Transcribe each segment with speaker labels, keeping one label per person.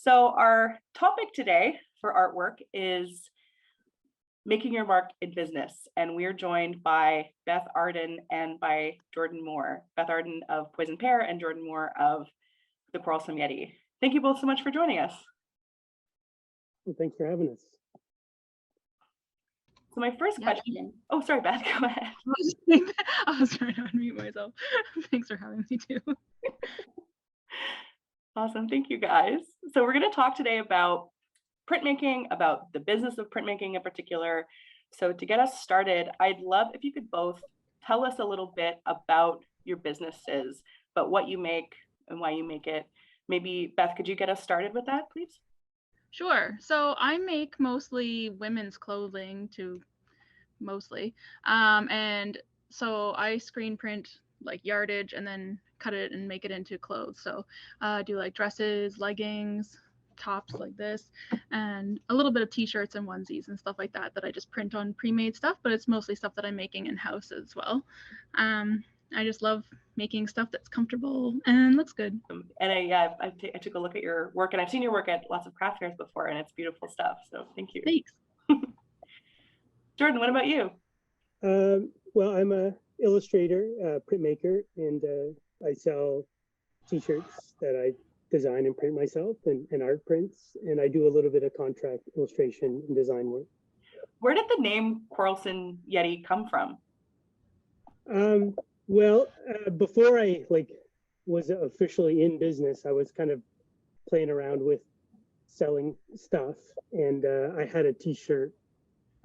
Speaker 1: So our topic today for artwork is making your mark in business. And we're joined by Beth Ardon and by Geordan Moore. Beth Ardon of Poison Pear and Geordan Moore of the Quarrelsome Yeti. Thank you both so much for joining us.
Speaker 2: Well, thanks for having us.
Speaker 1: So my first question, oh, sorry, Beth, go ahead.
Speaker 3: I was trying to unmute myself. Thanks for having me too.
Speaker 1: Awesome, thank you guys. So we're gonna talk today about printmaking, about the business of printmaking in particular. So to get us started, I'd love if you could both tell us a little bit about your businesses, but what you make and why you make it. Maybe Beth, could you get us started with that, please?
Speaker 3: Sure. So I make mostly women's clothing and so I screen print like yardage and then cut it and make it into clothes. So I do like dresses, leggings, tops like this, and a little bit of t-shirts and onesies and stuff like that I just print on pre-made stuff, but it's mostly stuff that I'm making in-house as well. I just love making stuff that's comfortable and looks good.
Speaker 1: And I took a look at your work, and I've seen your work at lots of craft fairs before, and it's beautiful stuff. So thank you.
Speaker 3: Thanks.
Speaker 1: Jordan, what about you?
Speaker 2: Well, I'm a illustrator, printmaker, and I sell t-shirts that I design and print myself and art prints, and I do a little bit of contract illustration and design work.
Speaker 1: Where did the name Quarrelsome Yeti come from?
Speaker 2: Well, before I was officially in business, I was kind of playing around with selling stuff, and I had a t-shirt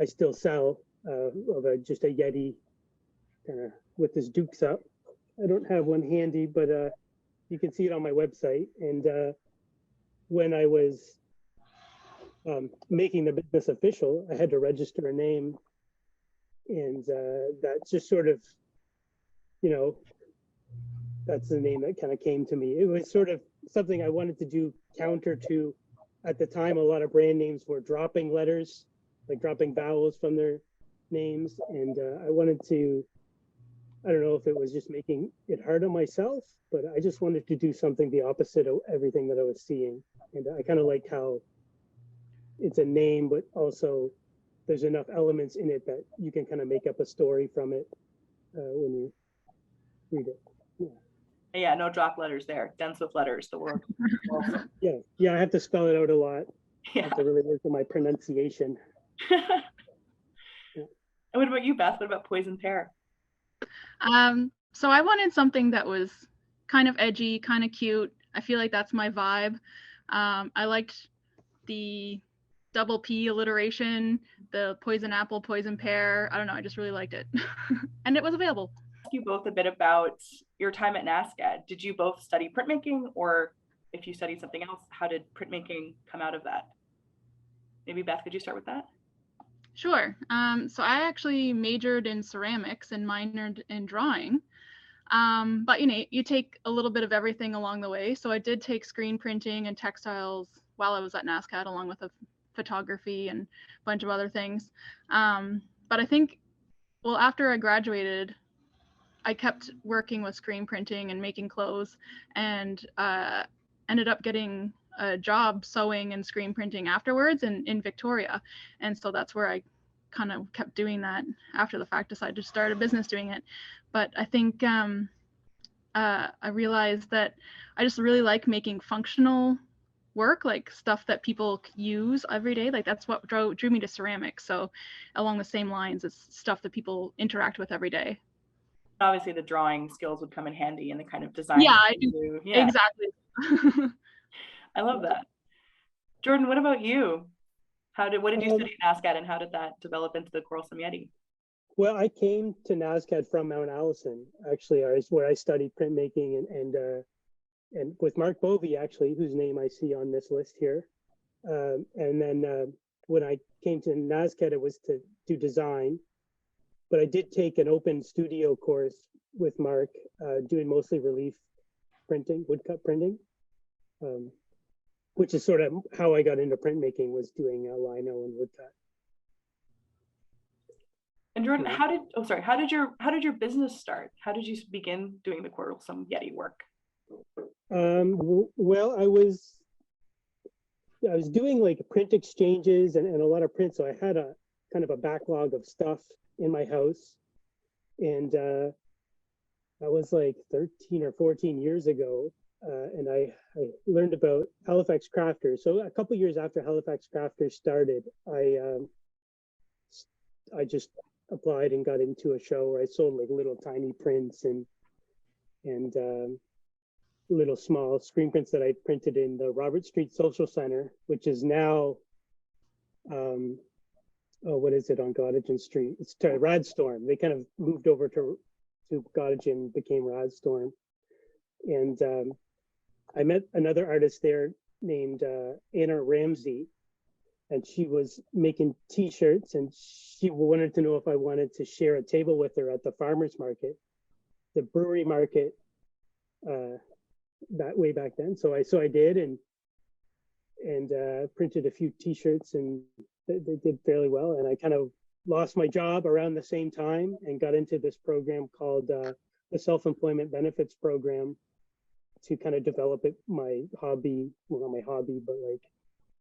Speaker 2: I still sell of just a Yeti with his dukes up. I don't have one handy, but you can see it on my website. And when I was making the business official, I had to register a name, and that just sort of, that's the name that kind of came to me. It was sort of something I wanted to do counter to, at the time, a lot of brand names were dropping letters, like dropping vowels from their names. And I wanted to, I don't know if it was just making it hard on myself, but I just wanted to do something the opposite of everything that I was seeing. And I kind of like how it's a name, but also there's enough elements in it that you can kind of make up a story from it when you read it.
Speaker 1: Yeah, no drop letters there. Dense with letters, the word.
Speaker 2: Yeah, I have to spell it out a lot.
Speaker 1: Yeah.
Speaker 2: I have to really work on my pronunciation.
Speaker 1: And what about you, Beth? What about Poison Pear?
Speaker 3: So I wanted something that was kind of edgy, kind of cute. I feel like that's my vibe. I liked the double P alliteration, the poison apple, poison pear. I don't know, I just really liked it. And it was available.
Speaker 1: Ask you both a bit about your time at NASCAD. Did you both study printmaking, or if you studied something else, how did printmaking come out of that? Maybe Beth, could you start with that?
Speaker 3: Sure. So I actually majored in ceramics and minored in drawing. But you take a little bit of everything along the way. So I did take screen printing and textiles while I was at NASCAD, along with photography and a bunch of other things. But I think, well, after I graduated, I kept working with screen printing and making clothes, and ended up getting a job sewing and screen printing afterwards in Victoria. And so that's where I kind of kept doing that after the fact, decided to start a business doing it. But I think I realized that I just really like making functional work, like stuff that people use every day. Like that's what drew me to ceramics. So along the same lines, it's stuff that people interact with every day.
Speaker 1: Obviously the drawing skills would come in handy in the kind of design.
Speaker 3: Yeah, I do. Yeah. Exactly.
Speaker 1: I love that. Jordan, what about you? What did you study at NASCAD, and how did that develop into the Quarrelsome Yeti?
Speaker 2: Well, I came to NASCAD from Mount Allison, actually, where I studied printmaking and with Mark Bovey, actually, whose name I see on this list here. And then when I came to NASCAD, it was to do design. But I did take an open studio course with Mark, doing mostly relief printing, woodcut printing, which is sort of how I got into printmaking, was doing lino and woodcut.
Speaker 1: And Jordan, how did your business start? How did you begin doing the Quarrelsome Yeti work?
Speaker 2: Well, I was I was doing like print exchanges and a lot of print. So I had a kind of a backlog of stuff in my house. And that was like 13 or 14 years ago. And I learned about Halifax Crafters. So a couple years after Halifax Crafters started, I just applied and got into a show where I sold like little tiny prints and little small screen prints that I printed in the Robert Street Social Center, which is now, what is it on Gottingen Street? It's Radstorm. They kind of moved over to Gottingen, became Radstorm. And I met another artist there named Anna Ramsey, and she was making t-shirts, and she wanted to know if I wanted to share a table with her at the farmer's market, the brewery market, that way back then. So I did, and printed a few t-shirts, and they did fairly well. And I kind of lost my job around the same time and got into this program called the Self-Employment Benefits Program to kind of develop my hobby, well, not my hobby, but like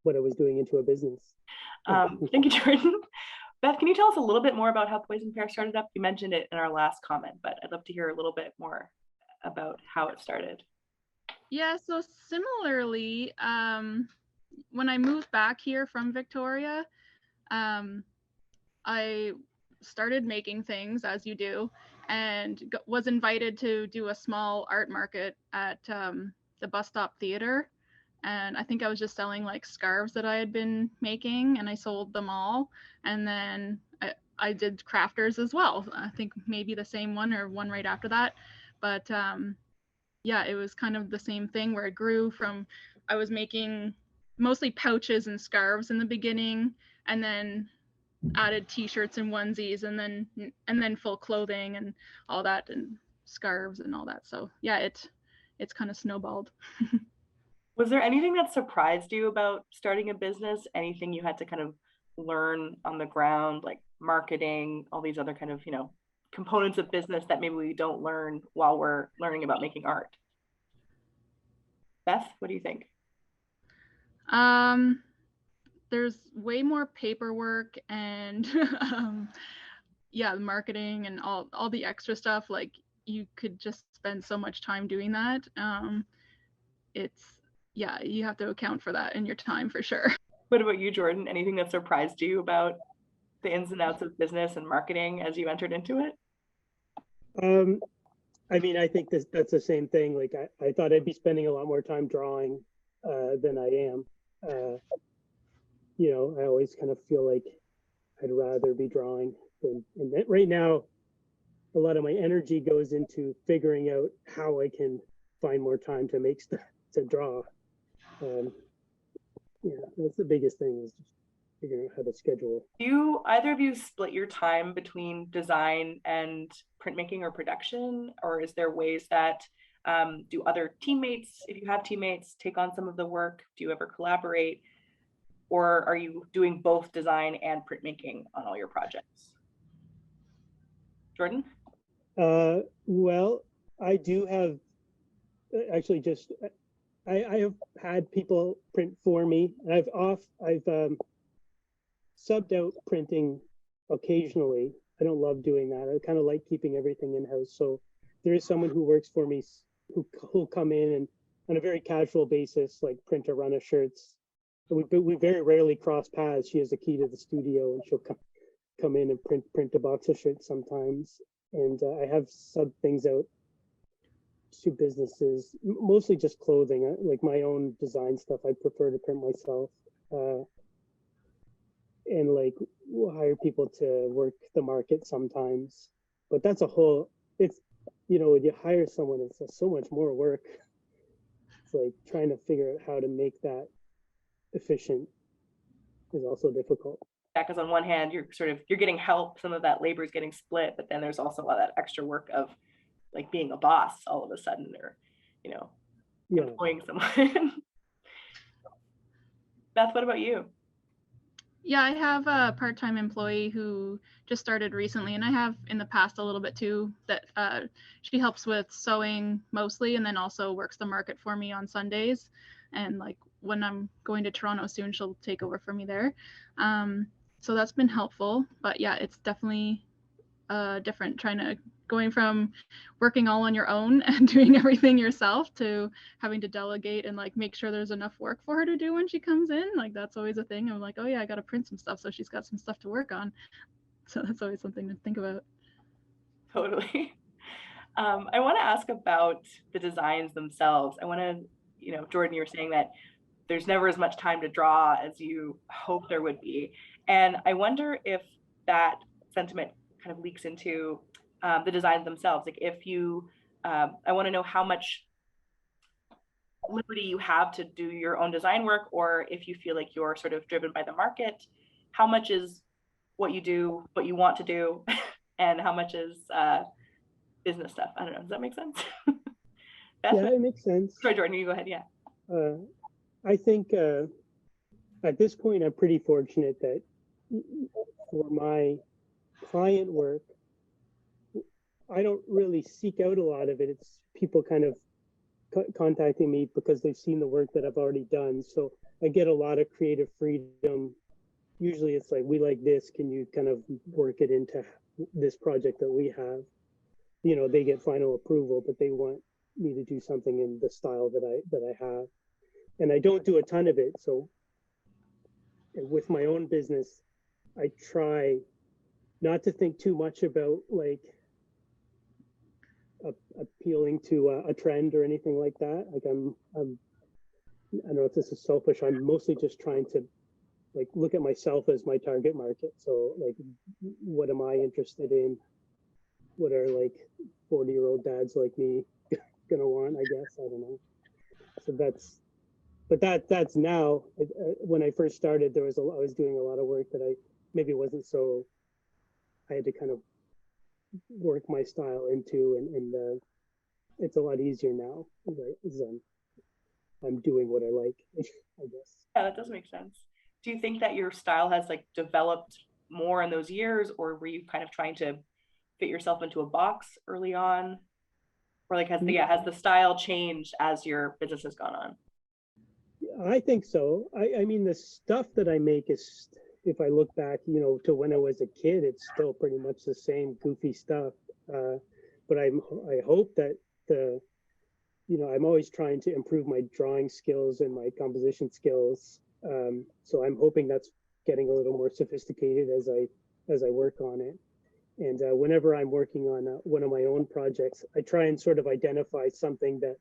Speaker 2: what I was doing into a business.
Speaker 1: Thank you, Jordan. Beth, can you tell us a little bit more about how Poison Pear started up? You mentioned it in our last comment, but I'd love to hear a little bit more about how it started.
Speaker 3: Yeah, so similarly, when I moved back here from Victoria, I started making things, as you do, and was invited to do a small art market at the Bus Stop Theater. And I think I was just selling like scarves that I had been making, and I sold them all. And then I did crafters as well. I think maybe the same one or one right after that. But yeah, it was kind of the same thing where it grew from, I was making mostly pouches and scarves in the beginning, and then added t-shirts and onesies, and then full clothing and all that, and scarves and all that. So yeah, it's kind of snowballed.
Speaker 1: Was there anything that surprised you about starting a business? Anything you had to kind of learn on the ground, like marketing, all these other kind of, components of business that maybe we don't learn while we're learning about making art? Beth, what do you think?
Speaker 3: There's way more paperwork and yeah, marketing and all the extra stuff. Like you could just spend so much time doing that. Yeah, you have to account for that in your time for sure.
Speaker 1: What about you, Jordan? Anything that surprised you about the ins and outs of business and marketing as you entered into it?
Speaker 2: I mean, I think that's the same thing. Like I thought I'd be spending a lot more time drawing than I am. I always kind of feel like I'd rather be drawing than, and right now, a lot of my energy goes into figuring out how I can find more time to make stuff, to draw. That's the biggest thing, is just figuring out how to schedule.
Speaker 1: Do either of you split your time between design and printmaking or production? Or is there ways that do other teammates, if you have teammates, take on some of the work? Do you ever collaborate? Or are you doing both design and printmaking on all your projects? Jordan?
Speaker 2: Well, I do have actually just I have had people print for me, and I've subbed out printing occasionally. I don't love doing that. I kind of like keeping everything in-house. So there is someone who works for me who'll come in and on a very casual basis, like print a run of shirts. We very rarely cross paths. She has a key to the studio, and she'll come in and print a box of shirts sometimes. And I have subbed things out to businesses, mostly just clothing. Like my own design stuff, I prefer to print myself. And like we'll hire people to work the market sometimes. But that's it's, when you hire someone, it's so much more work. It's like trying to figure out how to make that efficient is also difficult.
Speaker 1: Yeah, because on one hand, you're getting help, some of that labor is getting split, but then there's also all that extra work of like being a boss all of a sudden, or employing someone. Beth, what about you?
Speaker 3: Yeah, I have a part-time employee who just started recently, and I have in the past a little bit too, that she helps with sewing mostly, and then also works the market for me on Sundays. And like when I'm going to Toronto soon, she'll take over for me there. So that's been helpful. But yeah, it's definitely different going from working all on your own and doing everything yourself to having to delegate and like make sure there's enough work for her to do when she comes in. Like that's always a thing. I'm like, oh yeah, I got to print some stuff, so she's got some stuff to work on. So that's always something to think about.
Speaker 1: Totally. I want to ask about the designs themselves. I want to, Jordan, you were saying that there's never as much time to draw as you hope there would be. And I wonder if that sentiment kind of leaks into the designs themselves. Like if you, I want to know how much liberty you have to do your own design work, or if you feel like you're sort of driven by the market, how much is what you do, what you want to do, and how much is business stuff. I don't know. Does that make sense?
Speaker 2: Yeah, it makes sense.
Speaker 1: Sorry, Jordan, you go ahead. Yeah.
Speaker 2: I think at this point, I'm pretty fortunate that for my client work, I don't really seek out a lot of it. It's people kind of contacting me because they've seen the work that I've already done. So I get a lot of creative freedom. Usually it's like, we like this, can you kind of work it into this project that we have? They get final approval, but they want me to do something in the style that I have. And I don't do a ton of it. So with my own business, I try not to think too much about like appealing to a trend or anything like that. Like I don't know if this is selfish. I'm mostly just trying to like look at myself as my target market. So like, what am I interested in? What are like 40-year-old dads like me gonna want? I guess I don't know. So that's now. When I first started, I was doing a lot of work that I maybe wasn't so. I had to kind of work my style into, and it's a lot easier now. Right? I'm doing what I like, I guess.
Speaker 1: Yeah, that does make sense. Do you think that your style has like developed more in those years, or were you kind of trying to fit yourself into a box early on? Or like has the style changed as your business has gone on?
Speaker 2: I think so. I mean, the stuff that I make is, if I look back, to when I was a kid, it's still pretty much the same goofy stuff. But I hope that I'm always trying to improve my drawing skills and my composition skills. So I'm hoping that's getting a little more sophisticated as I work on it. And whenever I'm working on one of my own projects, I try and sort of identify something that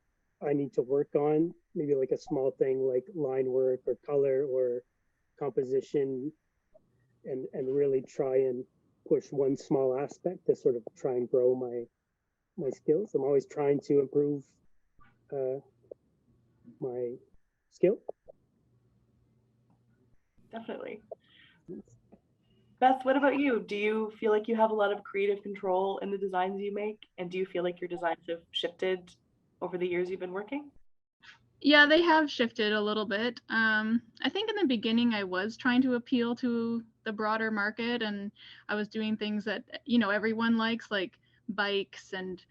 Speaker 2: I need to work on, maybe like a small thing like line work or color or composition, and really try and push one small aspect to sort of try and grow my skills. I'm always trying to improve my skill.
Speaker 1: Definitely. Beth, what about you? Do you feel like you have a lot of creative control in the designs you make? And do you feel like your designs have shifted over the years you've been working?
Speaker 3: Yeah, they have shifted a little bit. I think in the beginning I was trying to appeal to the broader market, and I was doing things that everyone likes, like bikes and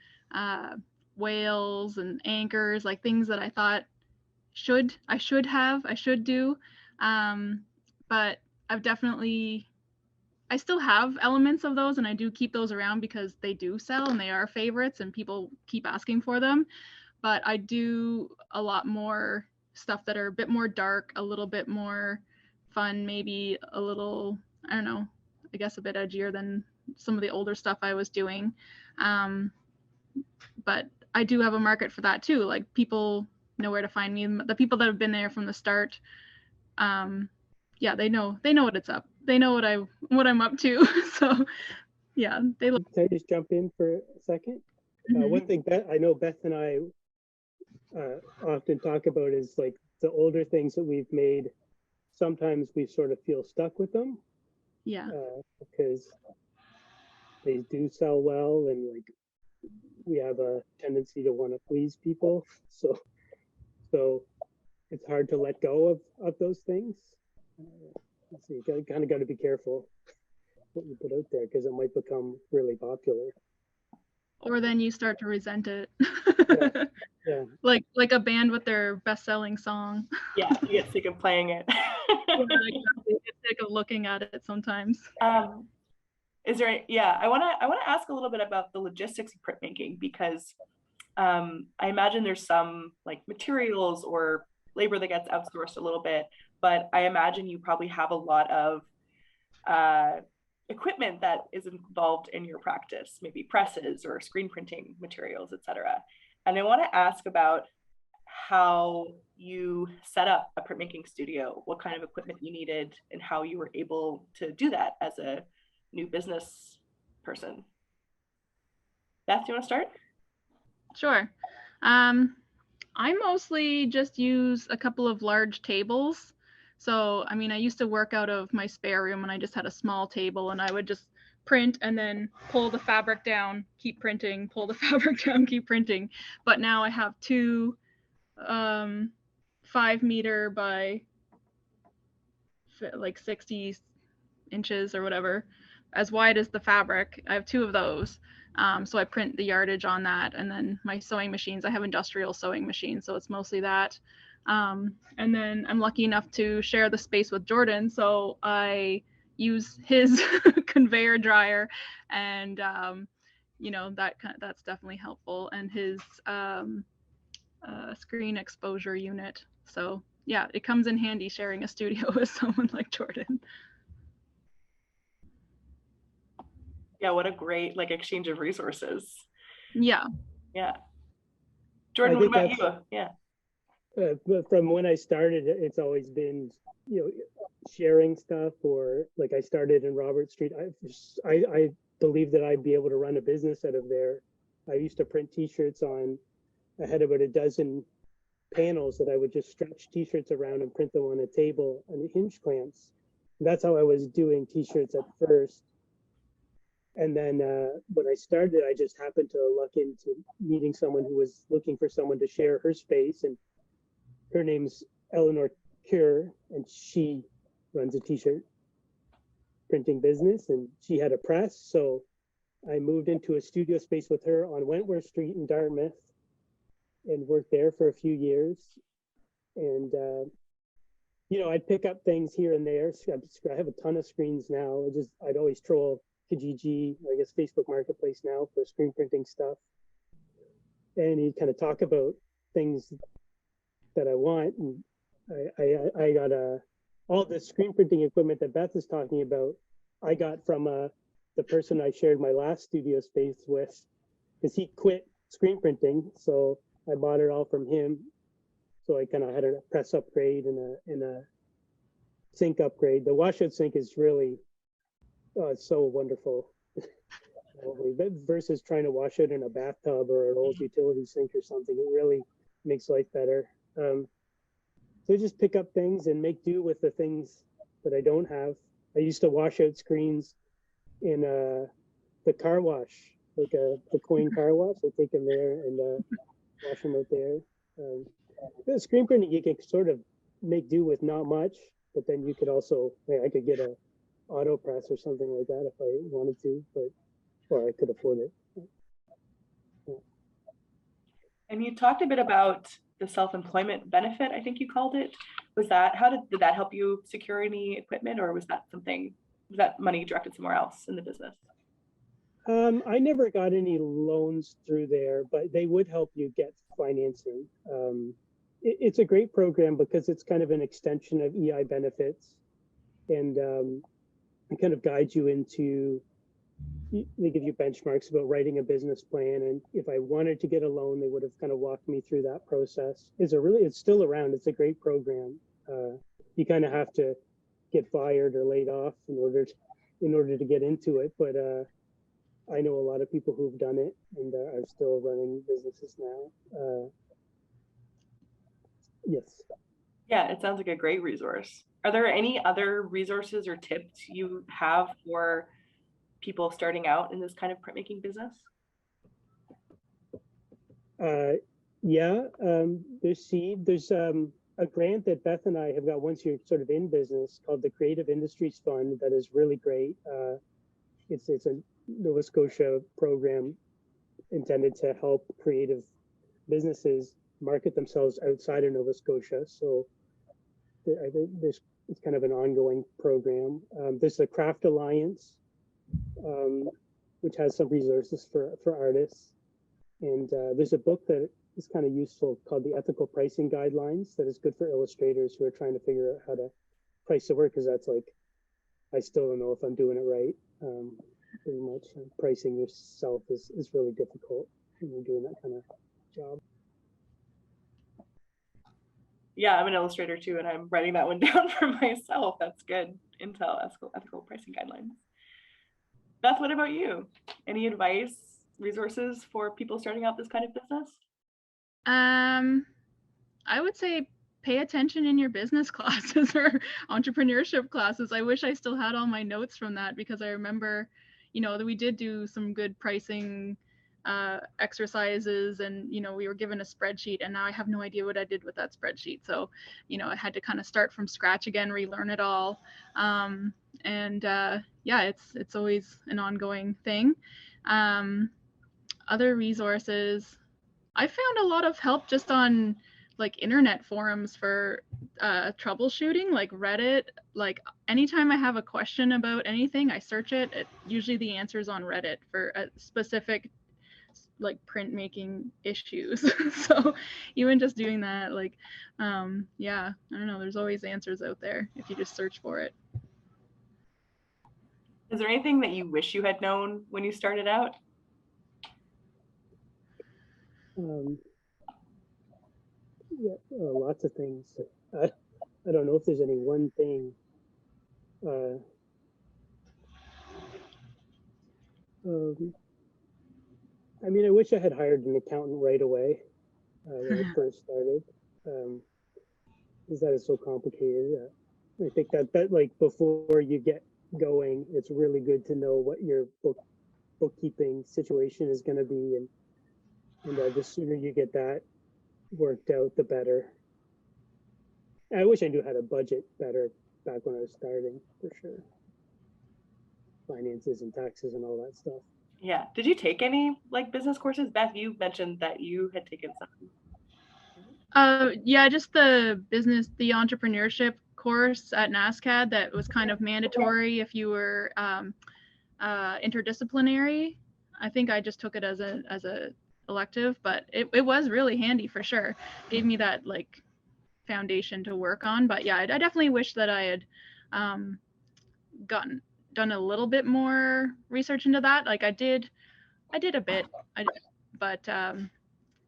Speaker 3: whales and anchors, like things that I thought I should do. But I still have elements of those, and I do keep those around because they do sell and they are favorites and people keep asking for them. But I do a lot more stuff that are a bit more dark, a little bit more fun, maybe a little, I don't know, I guess a bit edgier than some of the older stuff I was doing. But I do have a market for that too. Like people know where to find me. The people that have been there from the start, yeah, they know what it's up. They know what I'm up to. So yeah, they look.
Speaker 2: Can I just jump in for a second? Mm-hmm. One thing I know Beth and I often talk about is like the older things that we've made. Sometimes we sort of feel stuck with them.
Speaker 3: Yeah.
Speaker 2: Because they do sell well, and like we have a tendency to want to please people. So it's hard to let go of those things. So you kind of got to be careful what you put out there because it might become really popular.
Speaker 3: Or then you start to resent it.
Speaker 2: Yeah. Yeah.
Speaker 3: Like a band with their best-selling song.
Speaker 1: Yeah, you get sick of playing it.
Speaker 3: Yeah, exactly. You get sick of looking at it sometimes.
Speaker 1: Is there, yeah, I wanna ask a little bit about the logistics of printmaking because I imagine there's some like materials or labor that gets outsourced a little bit, but I imagine you probably have a lot of equipment that is involved in your practice, maybe presses or screen printing materials, etc. And I want to ask about how you set up a printmaking studio, what kind of equipment you needed, and how you were able to do that as a new business person. Beth, do you want to start?
Speaker 3: Sure. I mostly just use a couple of large tables. So, I mean, I used to work out of my spare room and I just had a small table and I would just print and then pull the fabric down, keep printing, pull the fabric down, keep printing. But now I have two 5 meter by like 60 inches or whatever, as wide as the fabric. I have two of those. So I print the yardage on that. And then my sewing machines, I have industrial sewing machines, so it's mostly that. And then I'm lucky enough to share the space with Geordan, so I use his conveyor dryer, and you know, that's definitely helpful, and his screen exposure unit. So yeah, it comes in handy sharing a studio with someone like Geordan.
Speaker 1: Yeah, what a great like exchange of resources.
Speaker 3: Yeah.
Speaker 1: Yeah.
Speaker 2: I
Speaker 1: Jordan, what
Speaker 2: think
Speaker 1: about
Speaker 2: that's
Speaker 1: you? Yeah.
Speaker 2: but from when I started, it's always been, you know, sharing stuff, or like I started in Robert Street. I believe that I'd be able to run a business out of there. I used to print T-shirts on. I had about a dozen panels that I would just stretch T-shirts around and print them on a table on hinge clamps. That's how I was doing T-shirts at first. And then when I started, I just happened to luck into meeting someone who was looking for someone to share her space, and her name's Eleanor Pear, and she runs a T-shirt printing business, and she had a press. So I moved into a studio space with her on Wentworth Street in Dartmouth and worked there for a few years. And you know, I'd pick up things here and there. So I have a ton of screens now. I'd always troll Kijiji, I guess Facebook Marketplace now, for screen printing stuff. And he'd kind of talk about things that I want. And I got all the screen printing equipment that Beth is talking about. I got from the person I shared my last studio space with, because he quit screen printing. So I bought it all from him. So I kind of had a press upgrade and a sink upgrade. The washout sink is really, it's so wonderful. Versus trying to wash it in a bathtub or an old utility sink or something, it really makes life better. So I just pick up things and make do with the things that I don't have. I used to wash out screens in the car wash, like the coin car wash. I take them there and wash them out there. The screen printing, you can sort of make do with not much, but then you could also, I could get a auto press or something like that if I wanted to, or I could afford it.
Speaker 1: And you talked a bit about the self-employment benefit, I think you called it. Was that, did that help you secure any equipment, or was that money directed somewhere else in the business?
Speaker 2: I never got any loans through there, but they would help you get financing. It's a great program because it's kind of an extension of EI benefits, and it kind of guides you into, they give you benchmarks about writing a business plan. And if I wanted to get a loan, they would have kind of walked me through that process. It's still around. It's a great program. You kind of have to get fired or laid off in order to get into it. But I know a lot of people who've done it and are still running businesses now. Yes.
Speaker 1: Yeah, it sounds like a great resource. Are there any other resources or tips you have for people starting out in this kind of printmaking business?
Speaker 2: Yeah, there's a grant that Beth and I have got once you're sort of in business called the Creative Industries Fund that is really great. It's a Nova Scotia program intended to help creative businesses market themselves outside of Nova Scotia. So I think it's kind of an ongoing program. There's the Craft Alliance, which has some resources for artists. And there's a book that is kind of useful called the Ethical Pricing Guidelines that is good for illustrators who are trying to figure out how to price their work, because that's like, I still don't know if I'm doing it right. Pretty much pricing yourself is really difficult when you're doing that kind of job.
Speaker 1: Yeah, I'm an illustrator too, and I'm writing that one down for myself. That's good. Intel, ethical pricing guidelines. Beth, what about you? Any advice, resources for people starting out this kind of business?
Speaker 3: I would say pay attention in your business classes or entrepreneurship classes. I wish I still had all my notes from that, because I remember, that we did do some good pricing exercises, and we were given a spreadsheet, and now I have no idea what I did with that spreadsheet. So I had to kind of start from scratch again, relearn it all. Yeah, it's always an ongoing thing. Other resources, I found a lot of help just on like internet forums for troubleshooting, like Reddit. Like anytime I have a question about anything, I search it. Usually the answer is on Reddit for a specific like printmaking issues. So even just doing that, like yeah, I don't know, there's always answers out there if you just search for it.
Speaker 1: Is there anything that you wish you had known when you started out?
Speaker 2: Yeah, lots of things. I don't know if there's any one thing. I mean, I wish I had hired an accountant right away when I first started, because that is so complicated. I think that like before you get going, it's really good to know what your bookkeeping situation is going to be, and the sooner you get that worked out, the better. I wish I knew how to budget better back when I was starting, for sure. Finances and taxes and all that stuff.
Speaker 1: Yeah. Did you take any like business courses? Beth, you mentioned that you had taken some.
Speaker 3: Yeah, just the entrepreneurship course at NASCAD that was kind of mandatory if you were interdisciplinary. I think I just took it as a elective, but it was really handy for sure. Gave me that like foundation to work on. But yeah, I definitely wish that I had done a little bit more research into that. Like I did a bit, but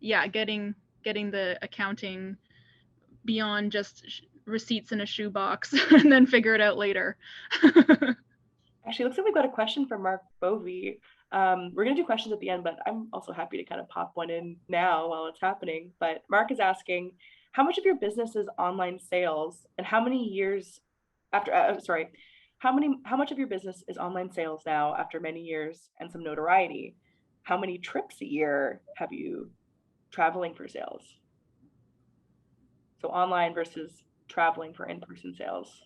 Speaker 3: yeah, getting the accounting beyond just receipts in a shoebox and then figure it out later.
Speaker 1: Actually, looks like we've got a question from Mark Bovey. We're going to do questions at the end, but I'm also happy to kind of pop one in now while it's happening. But Mark is asking, how much of your business is online sales, and how many years after, how much of your business is online sales now after many years and some notoriety? How many trips a year have you traveling for sales? So online versus traveling for in-person sales.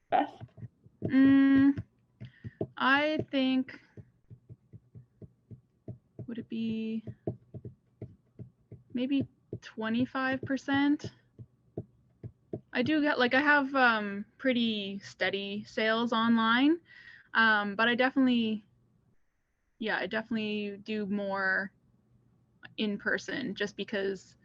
Speaker 1: Beth?
Speaker 3: I think, would it be maybe 25%? I do get, like, I have pretty steady sales online, but I definitely do more in person, just because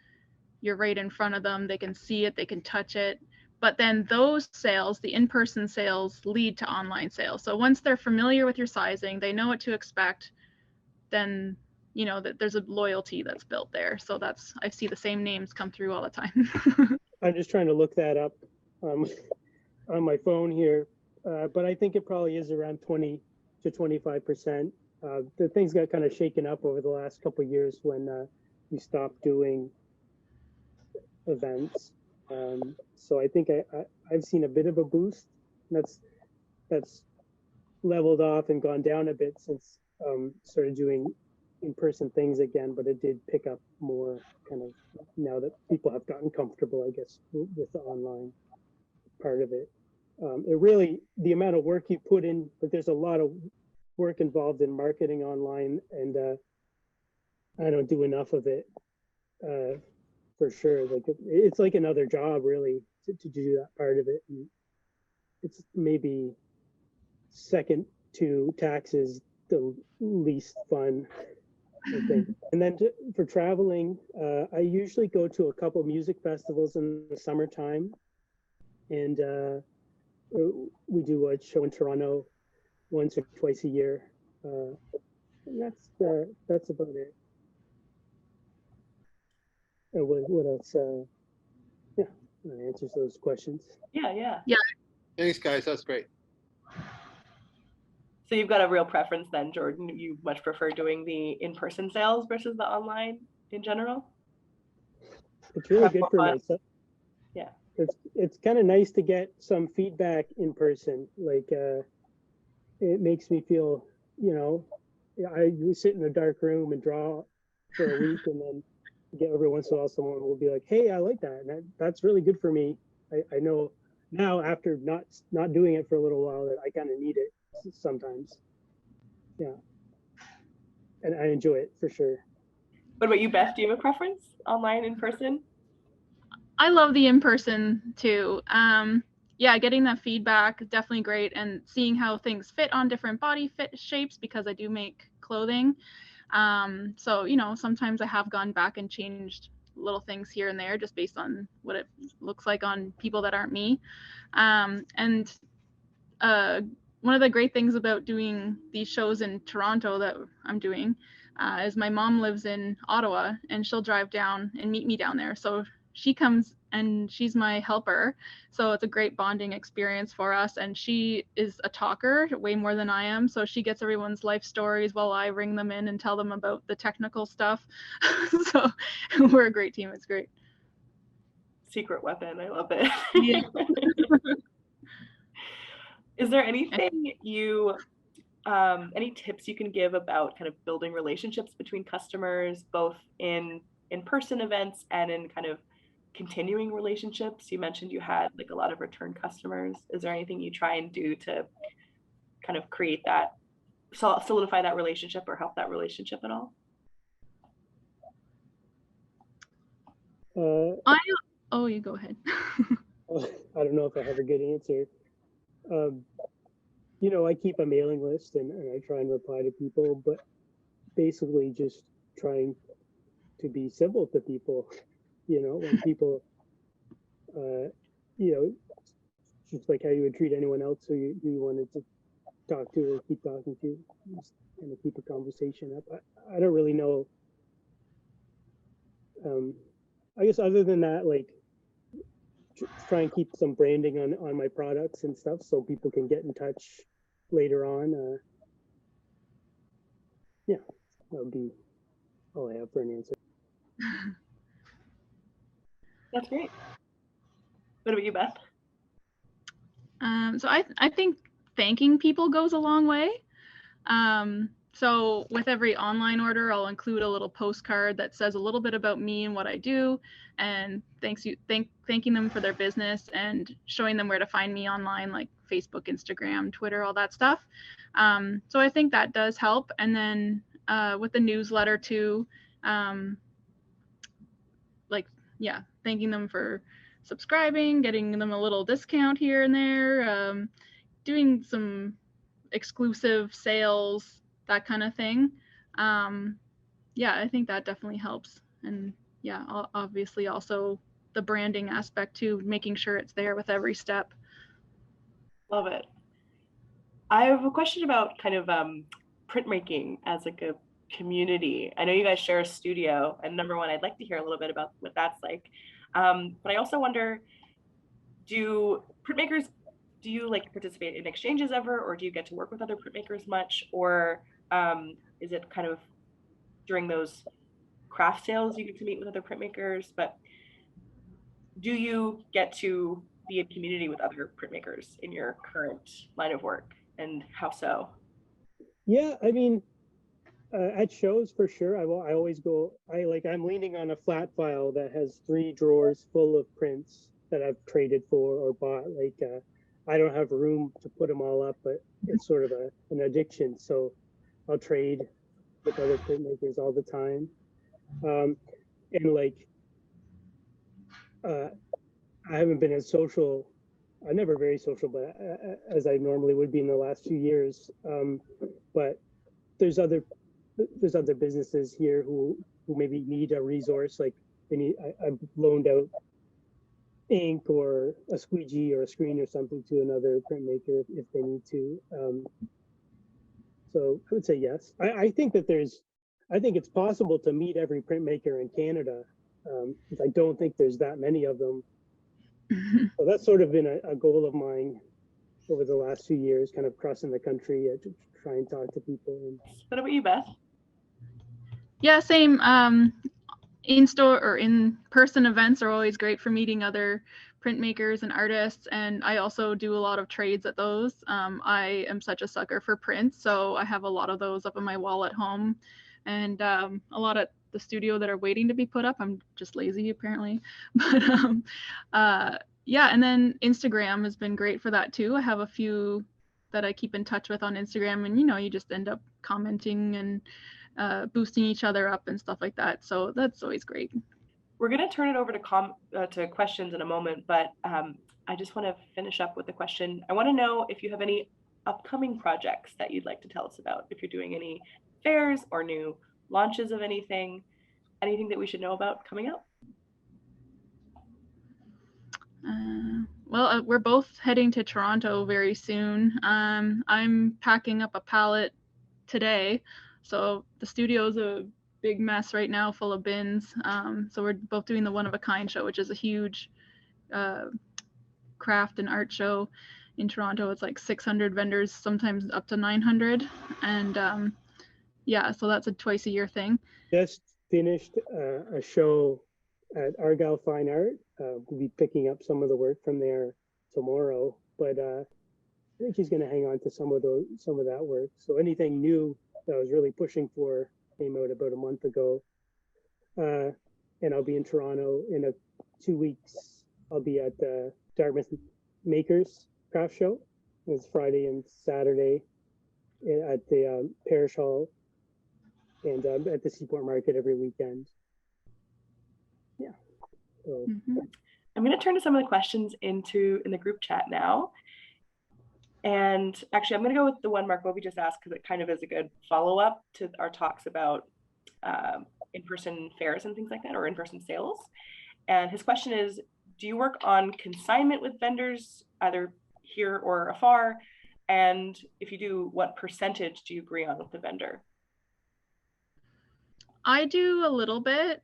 Speaker 3: you're right in front of them, they can see it, they can touch it. But then those sales, the in-person sales, lead to online sales. So once they're familiar with your sizing, they know what to expect, then that there's a loyalty that's built there. So I see the same names come through all the time.
Speaker 2: I'm just trying to look that up on my phone here, but I think it probably is around 20 to 25%. The things got kind of shaken up over the last couple of years when we stopped doing events. So I think I've seen a bit of a boost. That's leveled off and gone down a bit since started doing in-person things again, but it did pick up more kind of now that people have gotten comfortable, I guess, with the online part of it. It really, the amount of work you put in, but there's a lot of work involved in marketing online, and I don't do enough of it, for sure. Like it's like another job, really, to do that part of it. And it's maybe second to taxes, the least fun, I think. And then for traveling, I usually go to a couple music festivals in the summertime, and we do a show in Toronto once or twice a year. And that's about it. And what else? Yeah, that answers those questions.
Speaker 1: Yeah.
Speaker 4: Thanks, guys. That's great.
Speaker 1: So you've got a real preference then, Jordan. You much prefer doing the in-person sales versus the online in general?
Speaker 2: It's really good for
Speaker 1: fun.
Speaker 2: myself.
Speaker 1: Yeah.
Speaker 2: It's kind of nice to get some feedback in person. Like it makes me feel, I sit in a dark room and draw for a week, and then get every once in a while someone will be like, "Hey, I like that," and that's really good for me. I know now, after not doing it for a little while, that I kind of need it sometimes. Yeah, and I enjoy it for sure.
Speaker 1: What about you, Beth? Do you have a preference, online, in person?
Speaker 3: I love the in-person too. Yeah, getting that feedback is definitely great, and seeing how things fit on different body fit shapes, because I do make clothing. So, sometimes I have gone back and changed little things here and there just based on what it looks like on people that aren't me. And one of the great things about doing these shows in Toronto that I'm doing is my mom lives in Ottawa, and she'll drive down and meet me down there. So she comes and she's my helper. So it's a great bonding experience for us. And she is a talker way more than I am. So she gets everyone's life stories while I ring them in and tell them about the technical stuff. So we're a great team. It's great.
Speaker 1: Secret weapon. I love it.
Speaker 3: Yeah.
Speaker 1: Is there anything any tips you can give about kind of building relationships between customers, both in in-person events and in kind of continuing relationships? You mentioned you had like a lot of return customers. Is there anything you try and do to kind of create that, solidify that relationship or help that relationship at all?
Speaker 3: You go ahead.
Speaker 2: I don't know if I have a good answer. I keep a mailing list, and I try and reply to people, but basically just trying to be civil to people. When people, just like how you would treat anyone else who you wanted to talk to or keep talking to, just kind of keep a conversation up. I don't really know. I guess other than that, like try and keep some branding on my products and stuff, so people can get in touch later on. Yeah, that would be all I have for an answer.
Speaker 1: That's great. What about you, Beth?
Speaker 3: So I think thanking people goes a long way. So with every online order, I'll include a little postcard that says a little bit about me and what I do, and thanking them for their business and showing them where to find me online, like Facebook, Instagram, Twitter, all that stuff. So I think that does help. And then with the newsletter too, thanking them for subscribing, getting them a little discount here and there, doing some exclusive sales, that kind of thing. I think that definitely helps. And obviously also the branding aspect too, making sure it's there with every step.
Speaker 1: Love it. I have a question about kind of printmaking as like a community. I know you guys share a studio, and number one, I'd like to hear a little bit about what that's like. But I also wonder, do you like participate in exchanges ever, or do you get to work with other printmakers much, or is it kind of during those craft sales you get to meet with other printmakers? But do you get to be in community with other printmakers in your current line of work, and how so?
Speaker 2: Yeah, I mean, at shows for sure. I always go. I'm leaning on a flat file that has 3 drawers full of prints that I've traded for or bought. I don't have room to put them all up, but it's sort of an addiction. So I'll trade with other printmakers all the time. And like, I haven't been as social. I'm never very social, but as I normally would be in the last few years. But there's other businesses here who maybe need a resource, like I've loaned out ink or a squeegee or a screen or something to another printmaker if they need to. So I would say yes. I think it's possible to meet every printmaker in Canada. I don't think there's that many of them. So that's sort of been a goal of mine over the last few years, kind of crossing the country to try and talk to people.
Speaker 1: What about you, Beth?
Speaker 3: Yeah, same. In-store or in-person events are always great for meeting other printmakers and artists, and I also do a lot of trades at those. I am such a sucker for prints, so I have a lot of those up on my wall at home, and a lot at the studio that are waiting to be put up. I'm just lazy apparently, but yeah, and then Instagram has been great for that too. I have a few that I keep in touch with on Instagram, and you just end up commenting and boosting each other up and stuff like that. So that's always great.
Speaker 1: We're going to turn it over to questions in a moment, but I just want to finish up with the question. I want to know if you have any upcoming projects that you'd like to tell us about, if you're doing any fairs or new launches of anything that we should know about coming up.
Speaker 3: Well, we're both heading to Toronto very soon. I'm packing up a pallet today. So the studio's a big mess right now, full of bins. So we're both doing the One of a Kind show, which is a huge craft and art show in Toronto. It's like 600 vendors, sometimes up to 900. And yeah, so that's a twice a year thing.
Speaker 2: Just finished a show at Argyle Fine Art. We'll be picking up some of the work from there tomorrow, but I think he's going to hang on to some of that work. So anything new that I was really pushing for came out about a month ago. And I'll be in Toronto in 2 weeks. I'll be at the Dartmouth Makers Craft Show. It's Friday and Saturday at the Parish Hall, and at the Seaport Market every weekend. Yeah. So.
Speaker 1: I'm going to turn to some of the questions in the group chat now. And actually, I'm going to go with the one Mark Bobby just asked because it kind of is a good follow-up to our talks about in-person fairs and things like that, or in-person sales. And his question is, do you work on consignment with vendors, either here or afar? And if you do, what percentage do you agree on with the vendor?
Speaker 3: I do a little bit.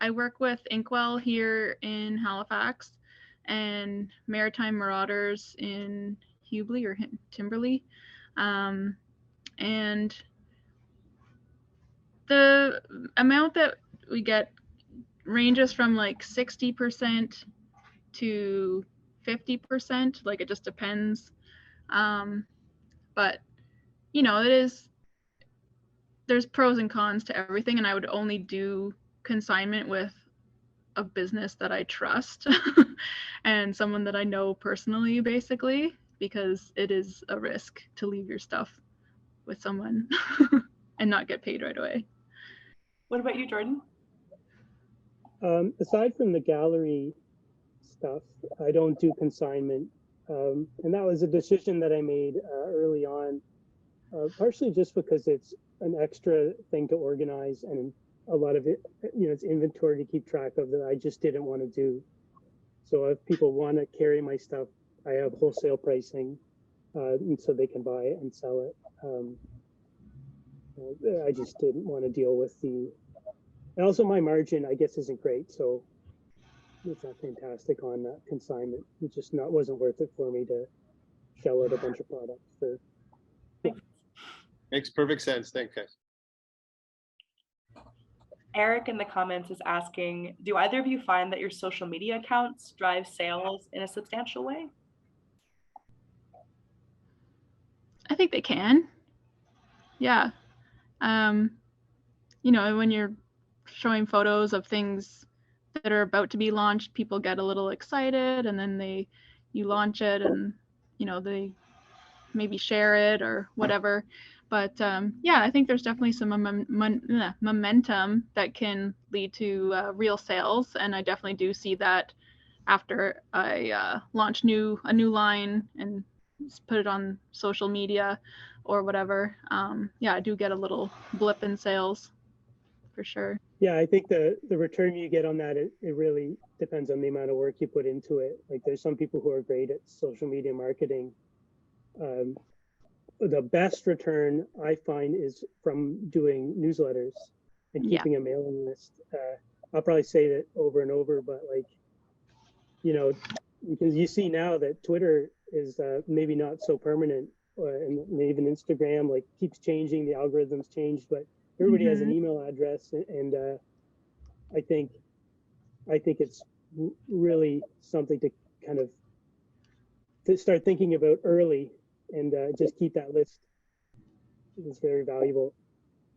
Speaker 3: I work with Inkwell here in Halifax and Maritime Marauders in Hubli or Timberley. And the amount that we get ranges from like 60% to 50%. Like it just depends. But there's pros and cons to everything, and I would only do consignment with a business that I trust and someone that I know personally, basically, because it is a risk to leave your stuff with someone and not get paid right away.
Speaker 1: What about you, Jordan?
Speaker 2: Aside from the gallery stuff, I don't do consignment. And that was a decision that I made early on, partially just because it's an extra thing to organize, and a lot of it, it's inventory to keep track of that I just didn't want to do. So if people want to carry my stuff, I have wholesale pricing, and so they can buy it and sell it. I just didn't want to deal with and also my margin, I guess, isn't great. So it's not fantastic on that consignment. It just wasn't worth it for me to shell out a bunch of products for.
Speaker 4: Makes perfect sense. Thanks, guys.
Speaker 1: Eric in the comments is asking, do either of you find that your social media accounts drive sales in a substantial way?
Speaker 3: I think they can. Yeah. When you're showing photos of things that are about to be launched, people get a little excited, and then they you launch it and, they maybe share it or whatever. But yeah, I think there's definitely some momentum that can lead to real sales. And I definitely do see that after I launch a new line and put it on social media or whatever. Yeah, I do get a little blip in sales for sure.
Speaker 2: Yeah, I think the return you get on that, it really depends on the amount of work you put into it. Like there's some people who are great at social media marketing. The best return I find is from doing newsletters and keeping a mailing list. I'll probably say that over and over, but like, because you see now that Twitter is maybe not so permanent, and even Instagram like keeps changing, the algorithms change, but everybody has an email address, and I think it's really something to kind of to start thinking about early, and just keep that list. It's very valuable.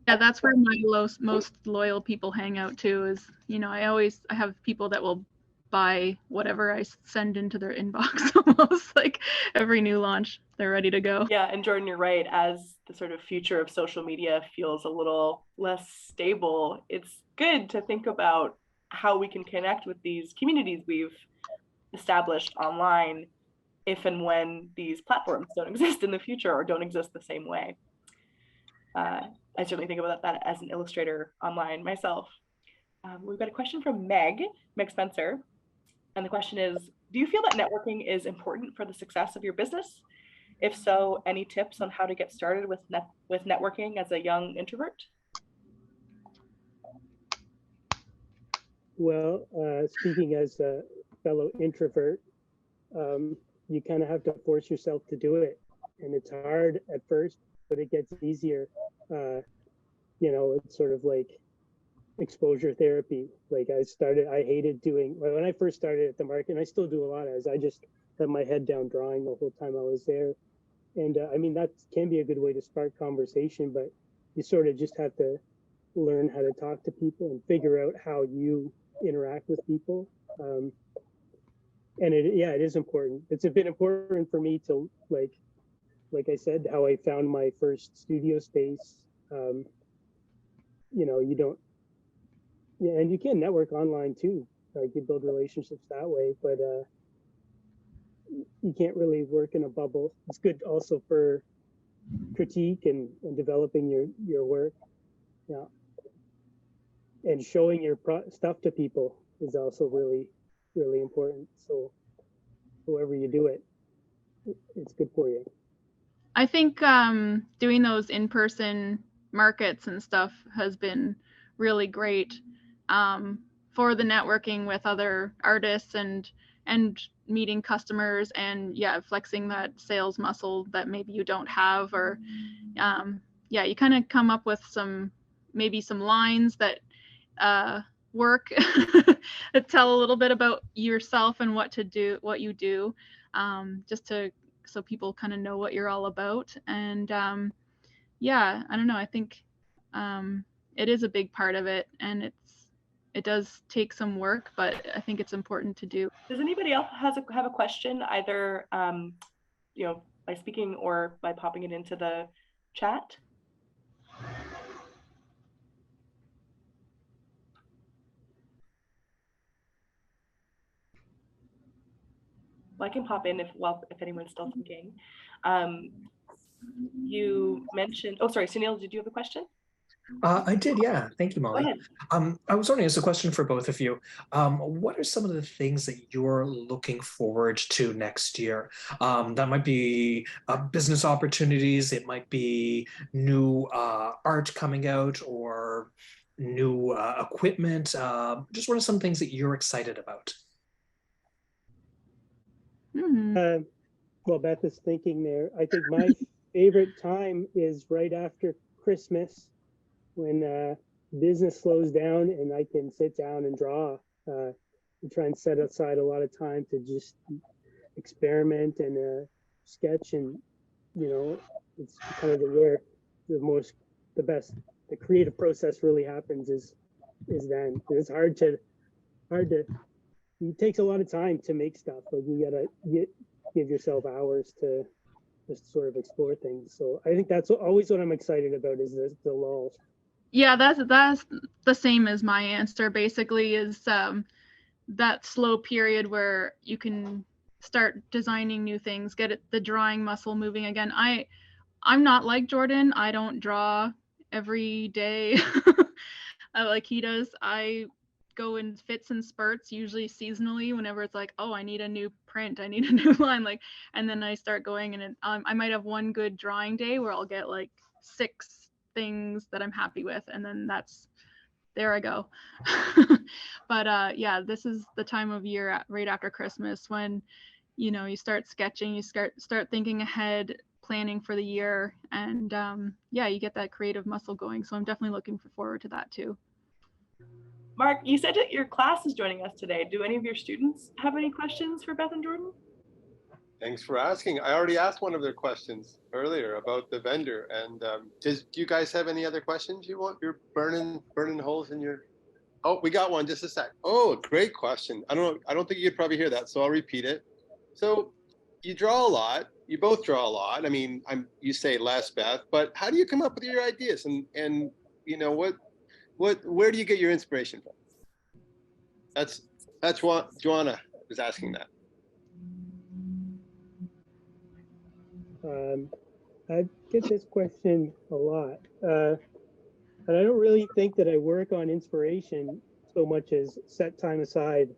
Speaker 3: Yeah, that's where my most loyal people hang out too. Is I have people that will buy whatever I send into their inbox almost like every new launch. They're ready to go.
Speaker 1: Yeah, and Jordan, you're right. As the sort of future of social media feels a little less stable, it's good to think about how we can connect with these communities we've established online if and when these platforms don't exist in the future or don't exist the same way. I certainly think about that as an illustrator online myself. We've got a question from Meg Spencer. And the question is, do you feel that networking is important for the success of your business? If so, any tips on how to get started with networking as a young introvert?
Speaker 2: Well, speaking as a fellow introvert, you kind of have to force yourself to do it. And it's hard at first, but it gets easier. It's sort of like exposure therapy. Like I hated doing, when I first started at the market, and I still do a lot, as I just had my head down drawing the whole time I was there. And that can be a good way to spark conversation, but you sort of just have to learn how to talk to people and figure out how you interact with people. And it is important. It's been important for me to like I said, how I found my first studio space. You don't, and you can network online too. Like you build relationships that way, but you can't really work in a bubble. It's good also for critique and developing your work. Yeah. And showing your stuff to people is also really, really important. So however you do it, it's good for you.
Speaker 3: I think doing those in-person markets and stuff has been really great for the networking with other artists and meeting customers and flexing that sales muscle that maybe you don't have, or you kind of come up with some lines that work that tell a little bit about yourself and what you do, just so people kind of know what you're all about. And I don't know, I think it is a big part of it, and it does take some work, but I think it's important to do.
Speaker 1: Does anybody else have a question, either by speaking or by popping it into the chat? Well, I can pop in if anyone's still thinking. You mentioned, oh, sorry, Sunil, did you have a question?
Speaker 5: I did, yeah. Thank you, Molly.
Speaker 1: Go ahead.
Speaker 5: I was wondering, as a question for both of you, what are some of the things that you're looking forward to next year? That might be business opportunities, it might be new art coming out, or new equipment. Just what are some things that you're excited about?
Speaker 2: Well, Beth is thinking there. I think my favorite time is right after Christmas, when business slows down and I can sit down and draw and try and set aside a lot of time to just experiment and sketch. And it's kind of where the creative process really happens is then. It's hard to it takes a lot of time to make stuff. Like you gotta give yourself hours to just sort of explore things. So I think that's always what I'm excited about is the lull.
Speaker 3: Yeah, that's the same as my answer. Basically, is that slow period where you can start designing new things, get the drawing muscle moving again. I'm not like Jordan. I don't draw every day like he does. I go in fits and spurts, usually seasonally, whenever it's like, oh, I need a new print, I need a new line, like, and then I start going, and I might have one good drawing day where I'll get like 6 things that I'm happy with, and then there I go. But yeah, this is the time of year right after Christmas when, you start sketching, you start thinking ahead, planning for the year, and yeah, you get that creative muscle going. So I'm definitely looking forward to that too.
Speaker 1: Mark, you said that your class is joining us today. Do any of your students have any questions for Beth and Jordan?
Speaker 4: Thanks for asking. I already asked one of their questions earlier about the vendor. And do you guys have any other questions you want? You're burning holes in your. Oh, we got one. Just a sec. Oh, great question. I don't think you could probably hear that, so I'll repeat it. So you draw a lot. You both draw a lot. I mean, you say less, Beth, but how do you come up with your ideas? And where do you get your inspiration from? That's what Joanna was asking that.
Speaker 2: I get this question a lot, and I don't really think that I work on inspiration so much as set time aside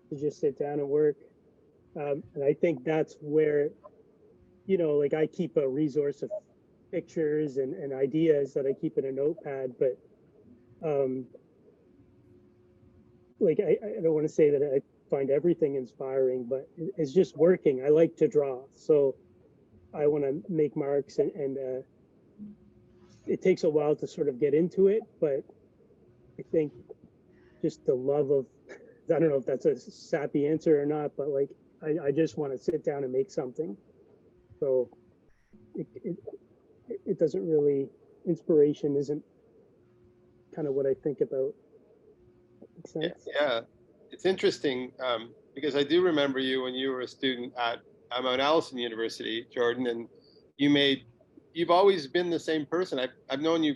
Speaker 2: to just sit down and work. And I think that's where, like I keep a resource of pictures and ideas that I keep in a notepad, but like I don't want to say that I find everything inspiring, but it's just working. I like to draw, so I want to make marks, and it takes a while to sort of get into it, but I think just the love of, I don't know if that's a sappy answer or not, but like I just want to sit down and make something. So it doesn't really, inspiration isn't kind of what I think about. Makes sense?
Speaker 4: Yeah, it's interesting because I do remember you when you were a student at Mount Allison University, Jordan, and you've always been the same person. I've known you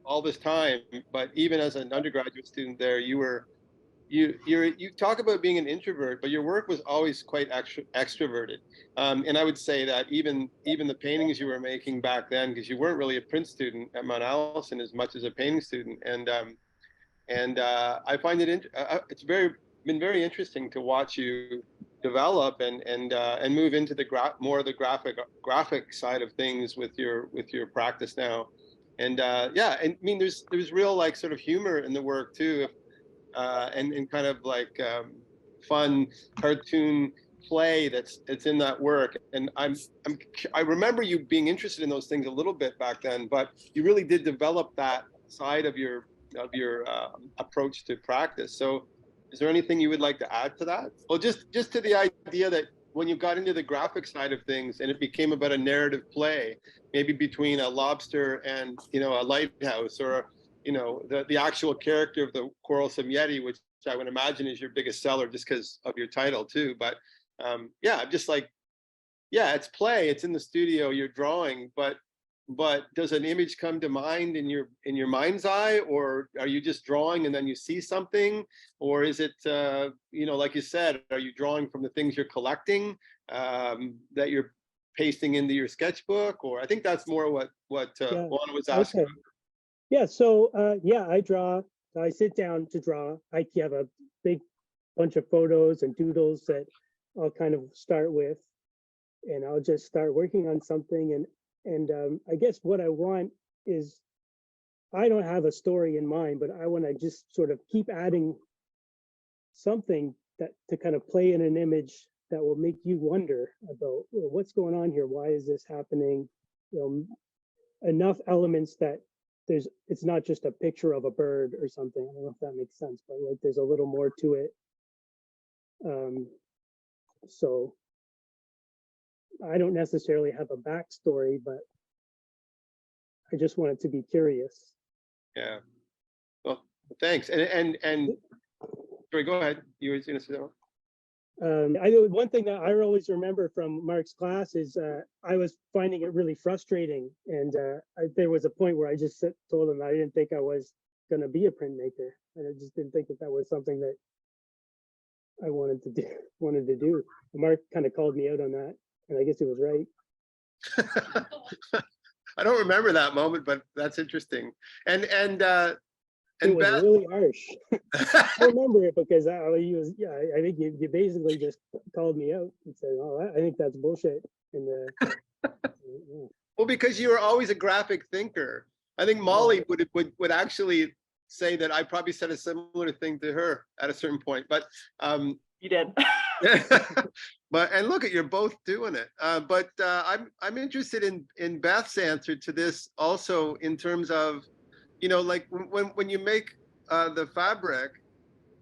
Speaker 4: all this time, but even as an undergraduate student there, you talk about being an introvert, but your work was always quite extroverted. And I would say that even the paintings you were making back then, because you weren't really a print student at Mount Allison as much as a painting student, and I find it's been very interesting to watch you develop and move into the more of the graphic side of things with your practice now. And yeah, and I mean there's real like sort of humor in the work too, and kind of like fun cartoon play that's in that work. And I remember you being interested in those things a little bit back then, but you really did develop that side of your approach to practice. So is there anything you would like to add to that? Well, just to the idea that when you got into the graphic side of things and it became about a narrative play, maybe between a lobster and a lighthouse, or the actual character of the Quarrelsome Yeti, which I would imagine is your biggest seller just because of your title too. But yeah, just like, yeah, it's play, it's in the studio, you're drawing, but does an image come to mind in your mind's eye, or are you just drawing and then you see something, or is it like you said, are you drawing from the things you're collecting that you're pasting into your sketchbook? Or I think that's more what Juana was asking.
Speaker 2: Okay. Yeah, so yeah, I draw. I sit down to draw. I have a big bunch of photos and doodles that I'll kind of start with, and I'll just start working on something. And I guess what I want is, I don't have a story in mind, but I want to just sort of keep adding something that to kind of play in an image that will make you wonder about, well, what's going on here? Why is this happening? Enough elements that it's not just a picture of a bird or something. I don't know if that makes sense, but like there's a little more to it. So I don't necessarily have a backstory, but I just want it to be curious.
Speaker 4: Yeah. Well, thanks. And Sorry, go ahead. You were going to say that one?
Speaker 2: I know one thing that I always remember from Mark's class is I was finding it really frustrating, and there was a point where I just told him I didn't think I was going to be a printmaker, and I just didn't think that that was something that I wanted to do. And Mark kind of called me out on that, and I guess he was right.
Speaker 4: I don't remember that moment, but that's interesting. And
Speaker 2: it was
Speaker 4: Beth,
Speaker 2: really harsh. I remember it because I think you basically just called me out and said, "Oh, I think that's bullshit." And
Speaker 4: well, because you were always a graphic thinker. I think Molly would actually say that I probably said a similar thing to her at a certain point, but
Speaker 1: you did.
Speaker 4: But and look at, you're both doing it. But I'm interested in Beth's answer to this also, in terms of, you know, like when you make the fabric,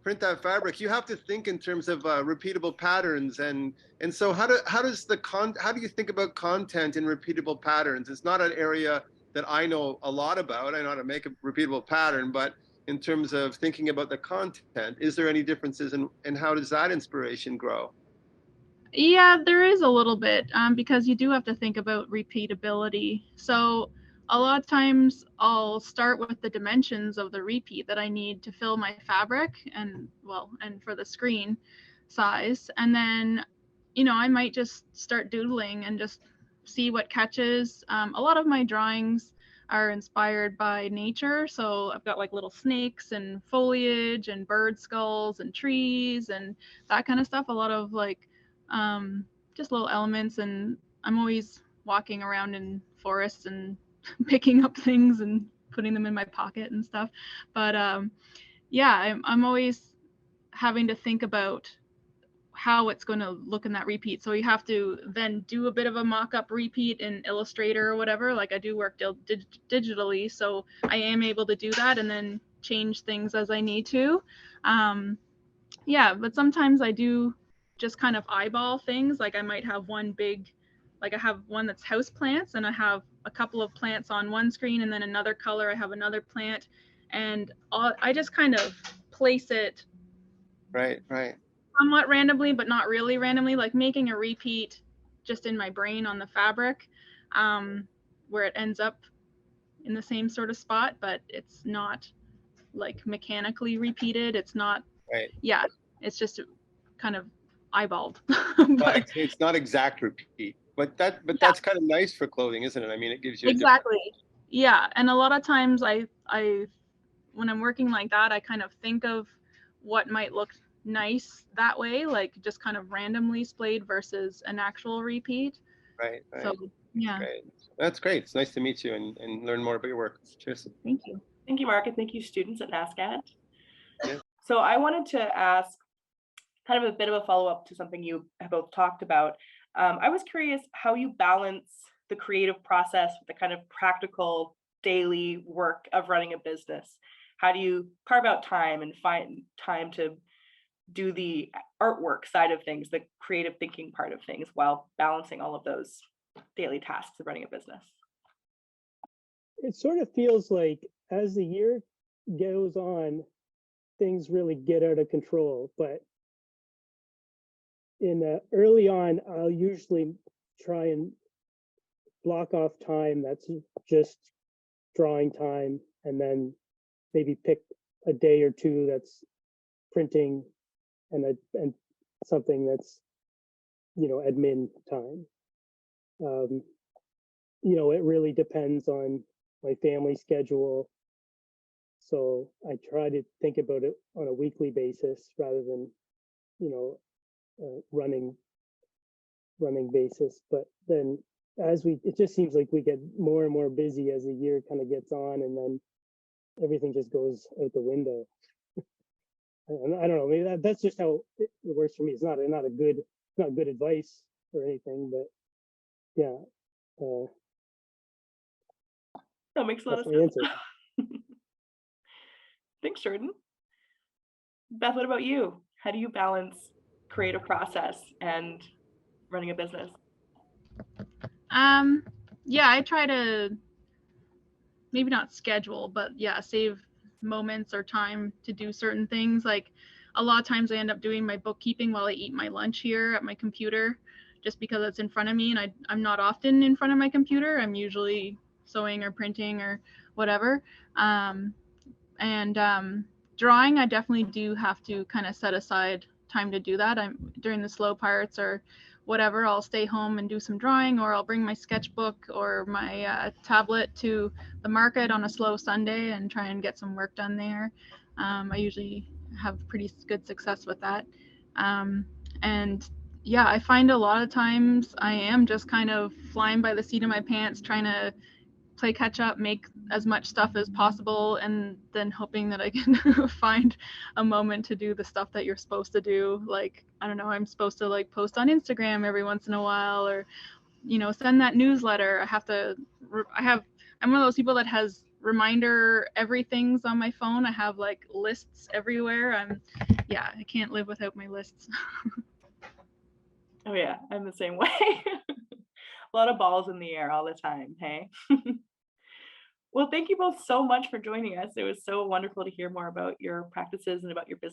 Speaker 4: print that fabric, you have to think in terms of repeatable patterns, and so how do you think about content in repeatable patterns? It's not an area that I know a lot about. I know how to make a repeatable pattern, but in terms of thinking about the content, is there any differences, and how does that inspiration grow?
Speaker 3: Yeah, there is a little bit, because you do have to think about repeatability. So a lot of times I'll start with the dimensions of the repeat that I need to fill my fabric and for the screen size. And then, you know, I might just start doodling and just see what catches. A lot of my drawings are inspired by nature. So I've got like little snakes and foliage and bird skulls and trees and that kind of stuff. A lot of like just little elements, and I'm always walking around in forests and picking up things and putting them in my pocket and stuff. But yeah, I'm always having to think about how it's going to look in that repeat. So you have to then do a bit of a mock-up repeat in Illustrator or whatever. Like I do work digitally, so I am able to do that and then change things as I need to. Yeah, but sometimes I do just kind of eyeball things. Like I might have one big, like I have one that's house plants, and I have a couple of plants on one screen, and then another color I have another plant, and I just kind of place it
Speaker 4: Right
Speaker 3: somewhat randomly, but not really randomly, like making a repeat just in my brain on the fabric, where it ends up in the same sort of spot, but it's not like mechanically repeated. It's not, yeah, it's just kind of eyeballed.
Speaker 4: But it's not exact repeat, but that's kind of nice for clothing, isn't it? I mean, it gives you
Speaker 3: exactly. Yeah, and a lot of times I when I'm working like that, I kind of think of what might look nice that way, like just kind of randomly splayed versus an actual repeat.
Speaker 4: Right.
Speaker 3: So yeah.
Speaker 4: Great. That's great. It's nice to meet you and learn more about your work. Cheers.
Speaker 3: Thank you.
Speaker 1: Thank you, Mark, and thank you, students at NASCAD.
Speaker 4: Yeah.
Speaker 1: So I wanted to ask kind of a bit of a follow-up to something you have both talked about. I was curious how you balance the creative process with the kind of practical daily work of running a business. How do you carve out time and find time to do the artwork side of things, the creative thinking part of things, while balancing all of those daily tasks of running a business?
Speaker 2: It sort of feels like as the year goes on, things really get out of control. But early on, I'll usually try and block off time that's just drawing time, and then maybe pick a day or two that's printing, and something that's, you know, admin time. You know, it really depends on my family schedule. So I try to think about it on a weekly basis rather than, you know, running basis. But then it just seems like we get more and more busy as the year kind of gets on, and then everything just goes out the window. I don't know, maybe that's just how it works for me. It's not good advice or anything, but yeah.
Speaker 1: That makes a lot of sense. Thanks, Jordan. Beth, what about you? How do you balance creative process and running a business?
Speaker 3: Yeah, I try to maybe not schedule, but yeah, save moments or time to do certain things. Like a lot of times I end up doing my bookkeeping while I eat my lunch here at my computer, just because it's in front of me, and I'm not often in front of my computer. I'm usually sewing or printing or whatever. Drawing, I definitely do have to kind of set aside time to do that. I'm during the slow parts or whatever, I'll stay home and do some drawing, or I'll bring my sketchbook or my tablet to the market on a slow Sunday and try and get some work done there. I usually have pretty good success with that. And yeah, I find a lot of times I am just kind of flying by the seat of my pants, trying to play catch up, make as much stuff as possible, and then hoping that I can find a moment to do the stuff that you're supposed to do. Like, I don't know, I'm supposed to like post on Instagram every once in a while, or, you know, send that newsletter. I'm one of those people that has reminder everything's on my phone. I have like lists everywhere. I can't live without my lists.
Speaker 1: Oh yeah, I'm the same way. A lot of balls in the air all the time, hey? Well, thank you both so much for joining us. It was so wonderful to hear more about your practices and about your business.